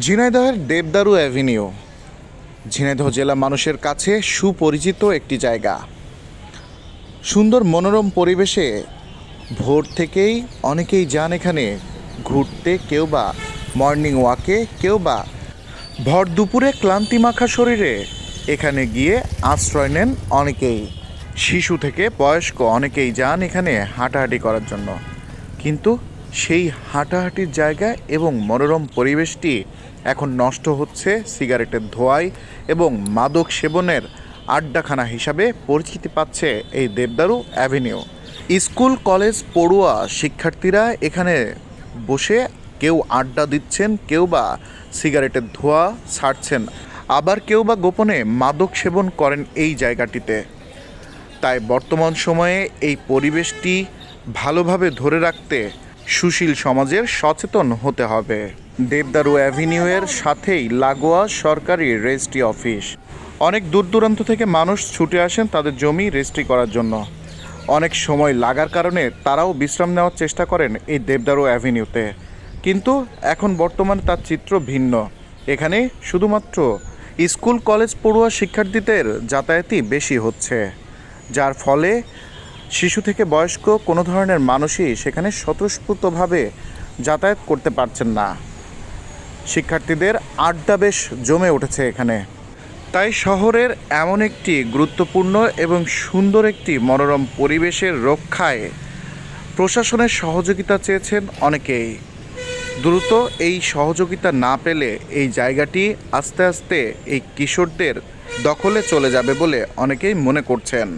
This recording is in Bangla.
ঝিনাইদহের দেবদারু অ্যাভিনিউ ঝিনাইদহ জেলা মানুষের কাছে সুপরিচিত একটি জায়গা। সুন্দর মনোরম পরিবেশে ভোর থেকেই অনেকেই যান এখানে ঘুরতে, কেউ বা মর্নিং ওয়াকে, কেউ বা ভর দুপুরে ক্লান্তিমাখা শরীরে এখানে গিয়ে আশ্রয় নেন অনেকেই। শিশু থেকে বয়স্ক অনেকেই যান এখানে হাঁটাহাঁটি করার জন্য। কিন্তু সেই হাঁটাহাঁটির জায়গা এবং মনোরম পরিবেশটি এখন নষ্ট হচ্ছে সিগারেটের ধোঁয়ায় এবং মাদক সেবনের আড্ডাখানা হিসাবে পরিচিতি পাচ্ছে এই দেবদারু অ্যাভিনিউ। স্কুল কলেজ পড়ুয়া শিক্ষার্থীরা এখানে বসে কেউ আড্ডা দিচ্ছেন, কেউ বা সিগারেটের ধোঁয়া ছাড়ছেন, আবার কেউ বা গোপনে মাদক সেবন করেন এই জায়গাটিতে। তাই বর্তমান সময়ে এই পরিবেশটি ভালোভাবে ধরে রাখতে সুশীল সমাজের সচেতন হতে হবে। দেবদারু অ্যাভিনিউয়ের সাথেই লাগোয়া সরকারি রেজিস্ট্রি অফিস। অনেক দূর দূরান্ত থেকে মানুষ ছুটে আসেন তাদের জমি রেজিস্ট্রি করার জন্য। অনেক সময় লাগার কারণে তারাও বিশ্রাম নেওয়ার চেষ্টা করেন এই দেবদারু অ্যাভিনিউতে। কিন্তু এখন বর্তমানে তার চিত্র ভিন্ন। এখানে শুধুমাত্র স্কুল কলেজ পড়ুয়া শিক্ষার্থীদের যাতায়াতই বেশি হচ্ছে, যার ফলে শিশু থেকে বয়স্ক কোনো ধরনের মানুষই সেখানে স্বতঃস্ফূর্তভাবে যাতায়াত করতে পারছেন না। শিক্ষার্থীদের আড্ডা বেশ জমে উঠেছে এখানে। তাই শহরের এমন একটি গুরুত্বপূর্ণ এবং সুন্দর একটি মনোরম পরিবেশের রক্ষায় প্রশাসনের সহযোগিতা চেয়েছেন অনেকেই। দ্রুত এই সহযোগিতা না পেলে এই জায়গাটি আস্তে আস্তে এই কিশোরদের দখলে চলে যাবে বলে অনেকেই মনে করছেন।